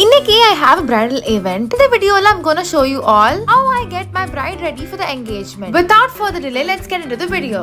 Inniki I have a bridal event. In the video I'm gonna show you all how I get my bride ready for the engagement. Without further delay, let's get into the video.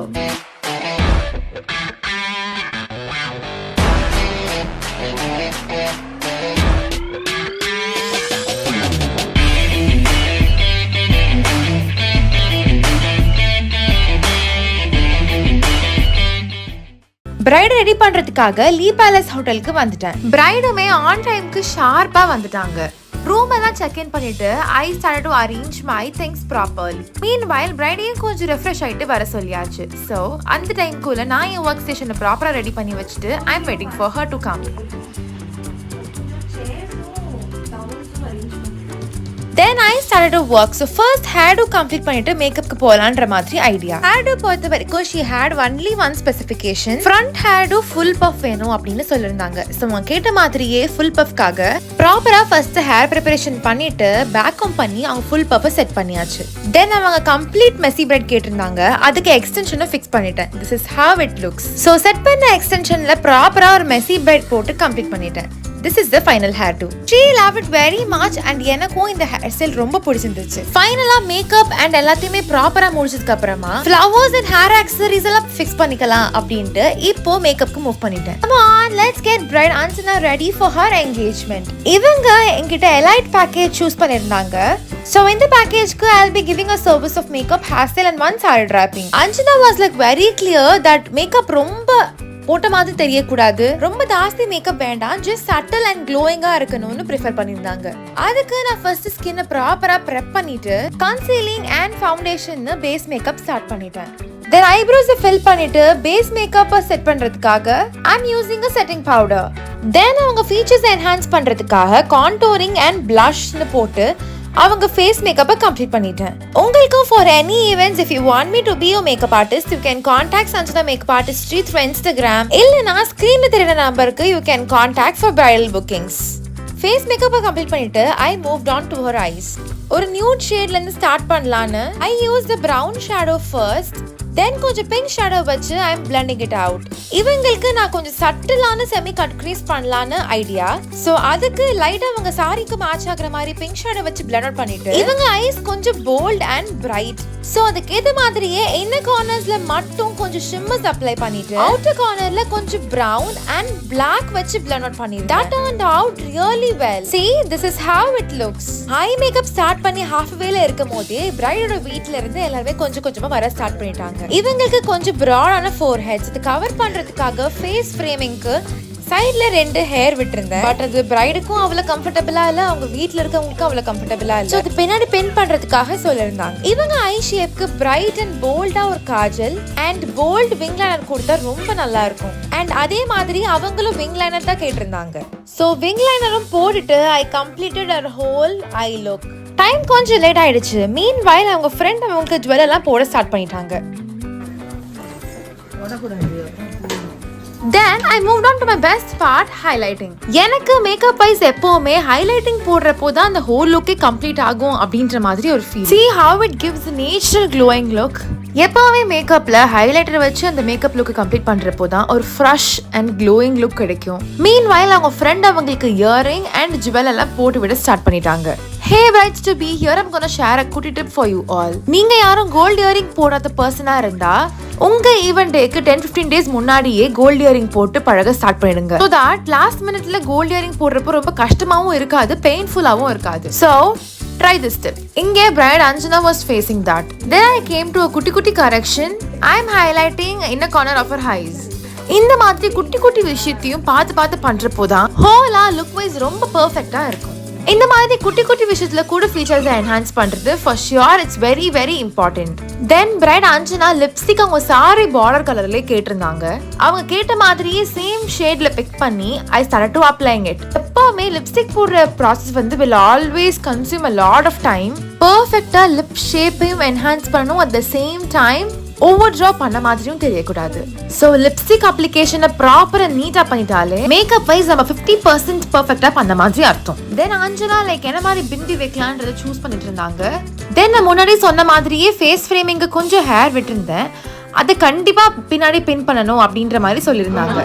Bride ready பண்றதுக்காக லீ palace ஹோட்டலுக்கு வந்துட்டேன். பிரைடுமே on டைம்க்கு ஷார்ப்பா வந்துட்டாங்க. Room எல்லாம் check in பண்ணிட்டு I started to arrange my things properly. Meanwhile பிரைடையும் கொஞ்சம் ரெஃப்ரெஷ் ஆயிட்டு வர சொல்லியாச்சு. So அந்த டைம்க்குள்ள நான் என் ஒர்க் ஸ்டேஷனை ப்ராப்பரா ரெடி பண்ணி வச்சுட்டு I'm waiting for her to come. Then I started to work. So first hairdo complete பண்ணிட்டு மேக்கப்க்கு போலாம்ன்ற மாதிரி ஐடியா. hairdo பொறுத்த வரைக்கும் she had only one specification. front hairdo full puff வேணும் அப்படின்னு சொல்லிருந்தாங்க. So அவங்க கேட்ட மாதிரியே full puffக்காக ப்ராப்பரா ஃபர்ஸ்ட் ஹேர் ப்ரிப்பரேஷன் பண்ணிட்டு பேக்கும் பண்ணி அவங்க full puff செட் பண்ணியாச்சு. Then அவங்க கம்ப்ளீட் மெஸி பிரைட் கேட்டிருந்தாங்க. அதுக்கு எக்ஸ்டென்ஷனும் ஃபிக்ஸ் பண்ணிட்டேன். This is how it looks. So set பண்ண எக்ஸ்டென்ஷன்ல ப்ராப்பரா ஒரு மெஸி பிரைட் போட்டு கம்ப்ளீட் பண்ணிட்டேன். This is the final hairdo. She loved it very much and எனக்கும் இந்த ஹேர் ஸ்டைல் ரொம்ப பிடிச்சிருந்துச்சு. ஃபைனலா மேக்கப் அண்ட் எல்லாத்தையுமே ப்ராப்பரா முடிச்சதுக்கு அப்புறமா flowers and hair accessories எல்லாம் ஃபிக்ஸ் பண்ணிக்கலாம் அப்படினு இப்போ மேக்கப்க்கு மூவ் பண்ணிட்டேன். Come on, let's get bride Sanjana ready for her engagement. இவங்க என்கிட்ட elite package choose பண்ணிருந்தாங்க. So in the package I'll be giving a service of makeup, hairstyle and one saree draping. Sanjana was like very clear that makeup ரொம்ப போட்ட மாதிரி தெரியக்கூடாது, ரொம்ப ஜாஸ்தி makeup வேண்டாம், ஜஸ்ட் சட்டில் அண்ட் க்ளோயிங்கா இருக்கணும்னு ப்ரிஃபர் பண்ணியிருந்தாங்க. அதுக்கு நான் ஃபர்ஸ்ட் ஸ்கின்னை ப்ராப்பரா ப்ரெப் பண்ணிட்டு concealing and foundation base makeup start பண்ணிட்டேன். தென் ஐப்ரோஸை ஃபில் பண்ணிட்டு பேஸ் மேக்கப்பை செட் பண்றதுக்காக I'm using a setting powder. Then அவங்க ஃபீச்சர்ஸ் என்ஹான்ஸ் பண்றதுக்காக கான்டோரிங் அண்ட் blushன்னு போட்டு அவங்க ஃபேஸ் மேக்கப்பை கம்ப்ளீட் பண்ணிட்டேன். உங்களுக்கு for any events if you want me to be your makeup artist you can contact Sanjana Makeupartistry through Instagram. இல்லனா ஸ்கிரீன்ல தெரியுற நம்பருக்கு you can contact for bridal bookings. Face மேக்கப்பை கம்ப்ளீட் பண்ணிட்டு I moved on to her eyes. ஒரு nude ஷேட்ல இருந்து start பண்ணலாம்னு I used the brown shadow first. Then கொஞ்சம் பிங்க் ஷேடோ வச்சு I'm blending it out. இவங்களுக்கு நான் கொஞ்சம் சட்டிலான செமி கட் க்ரீஸ் பண்ணலாம்னு ஐடியா. சோ அதுக்கு லைட்டா அவங்க சாரிக்கு மேட்ச் ஆகுற மாதிரி பிங்க் ஷேடோ வச்சு blend out பண்ணிட்டு இவங்க ஐஸ் கொஞ்சம் bold and bright. சோ அதுக்கு ஏத்த மாதிரியே இன்னர் கார்னர்ஸ்ல மட்டும் கொஞ்சம் ஷிம்மர்ஸ் அப்ளை பண்ணிட்டு அவுட்டர் கார்னர்ல கொஞ்சம் brown and black வச்சு blend out பண்ணிருக்கேன். That turned out really well. See, this is how it looks. Eye makeup start பண்ணி half way ல இருக்கும்போதே பிரைடோட வீட்ல இருந்து எல்லாரும் கொஞ்சம் கொஞ்சமா வர ஸ்டார்ட் பண்ணிட்டாங்க. இவங்களுக்கு கொஞ்சம் broad-ஆன foreheads இது கவர் பண்றதுக்காக ஃபேஸ் ஃப்ரேமிங்க்கு சைடுல 2 ஹேர் விட்டுருந்தேன். பட் அது பிரைடுக்கும் அவ்வளவு கம்ஃபர்டபிளா இல்ல, அவங்க வீட்ல இருக்கவங்களுக்கும் அவ்வளவு கம்ஃபர்டபிளா இல்ல. சோ அது பின்னாடி பின் பண்றதுக்காக சொல்லிருந்தாங்க. இவங்க ஐ ஷேப்க்கு பிரைட் அண்ட் போல்டா ஒரு kajal and bold wing liner கொடுத்தா ரொம்ப நல்லா இருக்கும். அண்ட் அதே மாதிரி அவங்களும் விங் லைனர் தான் கேட்டிருந்தாங்க. சோ விங் லைனரும் போட்டுட்டு I completed her whole eye look. Time கொஞ்சம் லேட் ஆயிடுச்சு. மீன்வைல் அவங்க ஃப்ரெண்ட் அவங்களுக்கு ஜுவல் எல்லாம் போட ஸ்டார்ட் பண்ணிட்டாங்க. Then I moved on to my best part, highlighting. எனக்கு மேக்கப் வைஸ் எப்பவுமே ஹைலைட்டிங் போடுறப்போ தான் அந்த ஹோல் லுக்கே கம்ப்ளீட் ஆகும் அப்படின்ற மாதிரி ஒரு feel. See how it gives a natural glowing look. எப்பவுமே மேக்கப்ல ஹைலைட்டர் வச்சு அந்த மேக்கப் லுக் கம்ப்ளீட் பண்றப்போ தான் ஒரு ஃப்ரெஷ் அண்ட் க்ளோயிங் லுக் கிடைக்கும். மீன்வைல் அவங்க ஃப்ரெண்ட் அவங்களுக்கு இயரிங் அண்ட் ஜுவல் எல்லாம் போட்டு விட ஸ்டார்ட் பண்ணிட்டாங்க. Hey brides to be here, I'm gonna share a good tip for you all. நீங்க யாரும் கோல்ட் இயரிங் போடாத பர்சனா இருந்தா உங்க ஈவென்ட் டேக்கு 10-15 டேஸ் முன்னாடியே கோல்ட் இயரிங் போட்டு பழக ஸ்டார்ட் பண்ணிடுங்க. So that last minuteல கோல்ட் இயரிங் போடுறப்போ ரொம்ப கஷ்டமாவும் இருக்காது, பெயின்ஃபுல்லாவும் இருக்காது. So try this tip. இங்கே bride Sanjana was facing that. Then I came to a குட்டி correction. I'm highlighting inner corner of her eyes. இந்த மாதிரி குட்டி விஷயத்தையும் பார்த்து பண்றப்போ தான் ஹோலா லுக் வைஸ் ரொம்ப பெர்ஃபெக்ட்டா இருக்கும். இந்த மாதிரி குட்டி விஷயத்துல கூட ஃபீச்சர்ஸை என்ஹான்ஸ் பண்றது for sure it's very very important. Then bride Sanjana lipstick அவங்க சாரி பார்டர் கலர்லயே கேட்டிருந்தாங்க. அவங்க கேட்ட மாதிரியே சேம் ஷேட்ல பிக் பண்ணி I started to applying it. எப்பவுமே லிப்ஸ்டிக் போடுற process will always consume a lot of time. பெர்ஃபெக்ட்டா லிப் ஷேப்பையும் என்ஹான்ஸ் பண்ணணும், at the same time over draw பண்ண மாதிரியும் தெரியக்கூடாது. சோ லிப்ஸ்டிக் அப்ளிகேஷனை ப்ராப்பரா நீட்டா பண்ணிட்டாலே மேக்கப் வைஸ் நம்ம 50% பெர்ஃபெக்ட்டா பண்ண மாதிரி அர்த்தம். தென் Sanjana லைக் என்ன மாதிரி பிந்தி வைக்கலான்றத சூஸ் பண்ணிட்டு இருந்தாங்க. தென் நான் முன்னாடி சொன்ன மாதிரியே ஃபேஸ் ஃப்ரேமிங்க்கு கொஞ்சம் ஹேர் விட்டுருந்தேன். அதை கண்டிப்பா பின்னாடி பின் பண்ணணும் அப்படின்ற மாதிரி சொல்லியிருந்தாங்க.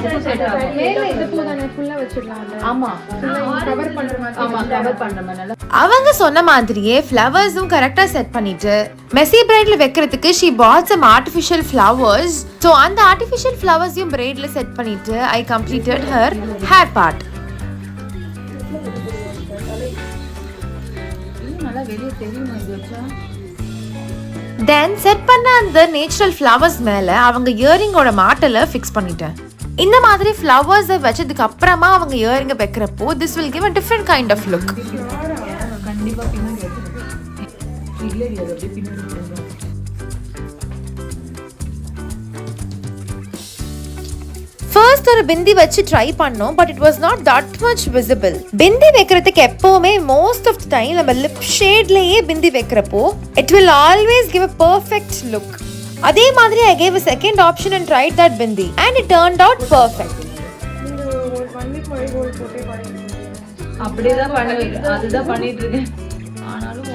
அவங்க சொன்ன மாதிரியே ஃப்ளவர்ஸும் கரெக்டா செட் பண்ணிட்டு மெஸ்ஸி பிரைட்ல வைக்கிறதுக்கு she bought some artificial flowers. So அந்த artificial flowers-யும் பிரைட்ல செட் பண்ணிட்டு I completed her hair part. Then set பண்ண அந்த நேச்சுரல் ஃப்ளவர்ஸ் மேல அவங்க இயரிங்கோட மாட்டல ஃபிக்ஸ் பண்ணிட்டேன். இந்த மாதிரி ஃப்ளவர்ஸை வச்சதுக்கு அப்புறமா அவங்க இயரிங்க வைக்கிறப்போ this will give a different kind of look. First ஒரு பிந்தி வச்சு ட்ரை பண்ணோம், but it was not that much visible. பிந்தி வைக்கிறதுக்கு எப்பவுமே மோஸ்ட் ஆஃப் த டைம் நம்ம லிப் ஷேட்லயே பிந்தி வைக்கிறப்போ it will always give a perfect look. அதே மாதிரி I gave a second option and tried that bindi and it turned out perfect. அப்படிதான் பண்ணிட்டு அதுதான் பண்ணிட்டு இருக்கேன். ஆனாலும்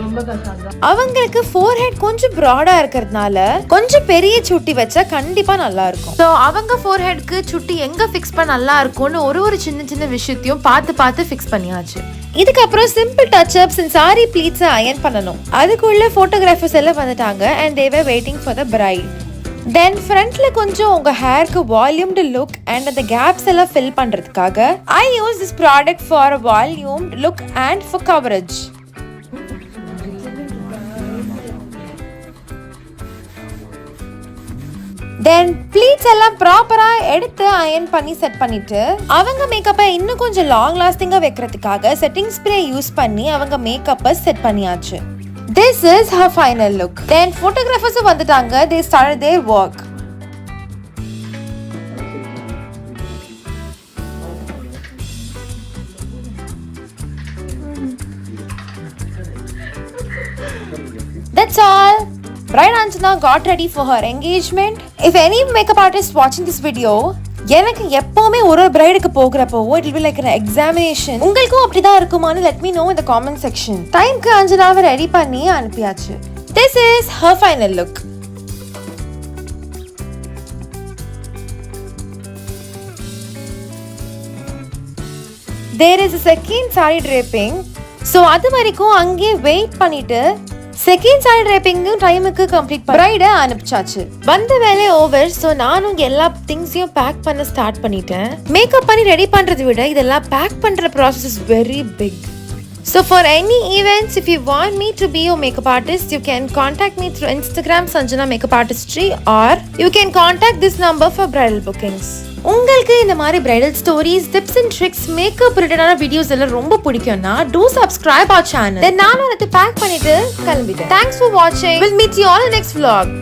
ரொம்ப கஷ்டம். அவங்களுக்கு forehead கொஞ்சம் broad-ஆ இருக்கிறதுனால கொஞ்சம் பெரிய சுட்டி வச்சா கண்டிப்பா நல்லா இருக்கும். சோ அவங்க forehead-க்கு சுட்டி எங்க ஃபிக்ஸ் பண்ண நல்லா இருக்கும்னு ஒரு சின்ன சின்ன விஷயத்தையும் பார்த்து ஃபிக்ஸ் பண்ணியாச்சு. இதுக்கப்புறம் simple touch ups and sari ப்ளீட்ஸை அயர்ன் பண்ணணும். அதுக்குள்ள போட்டோகிராஃபர்ஸ் எல்லாம் வந்துட்டாங்க and they were waiting for the bride. Then ஃப்ரண்ட்ல கொஞ்சம் உங்க ஹேருக்கு வால்யூம்டு லுக் அண்ட் அந்த கேப்ஸ் எல்லாம் ஃபில் பண்றதுக்காக I use this product for a volumed look and for coverage. Then pleats எல்லாம் ப்ராப்பரா எடுத்து அயர்ன் பண்ணி செட் பண்ணிட்டு அவங்க மேக்கப்பை இன்னும் கொஞ்சம் லாங் லாஸ்டிங்கா வைக்கிறதுக்காக செட்டிங் ஸ்ப்ரே யூஸ் பண்ணி அவங்க மேக்கப்பை செட் பண்ணியாச்சு. This is her final look. Then photographers வந்துட்டாங்க. They started their work. That's all. Bride Sanjana got ready for her engagement. If any makeup artist watching this video, எனக்கு எப்பவுமே ஒரு பிரைடுக்கு போகிறப்போ it will be like an examination. உங்களுக்கும் அப்படிதான் இருக்குமான்னு let me know in the comment section. டைம்க்கு அஞ்சனாவை ready பண்ணி அனுப்பியாச்சு. This is her final look. There is a second saree draping. So அது வரைக்கும் அங்கே வெயிட் பண்ணிட்டு செகண்ட் சாரி ட்ரேப்பிங்கும் டைமுக்கு கம்ப்ளீட் பிரைடை அனுப்பிச்சாச்சு. வந்த வேலை ஓவர். ஸோ நானும் எல்லா திங்ஸையும் பேக் பண்ண ஸ்டார்ட் பண்ணிட்டேன். மேக்கப் பண்ணி ரெடி பண்றதை விட இதெல்லாம் பேக் பண்ற process is very big. So for any events, if you want me to be your makeup artist, you can contact me through Instagram Sanjana Makeupartistry or you can contact this number for bridal bookings. உங்களுக்கு இந்த மாதிரி bridal stories, tips and tricks, makeup related videos எல்லாம் ரொம்ப பிடிக்கும்னா do subscribe our channel. Then நானும் அதை back பண்ணிட்டு கிளம்பிட்டேன். Thanks for watching. We'll meet you all in the next vlog.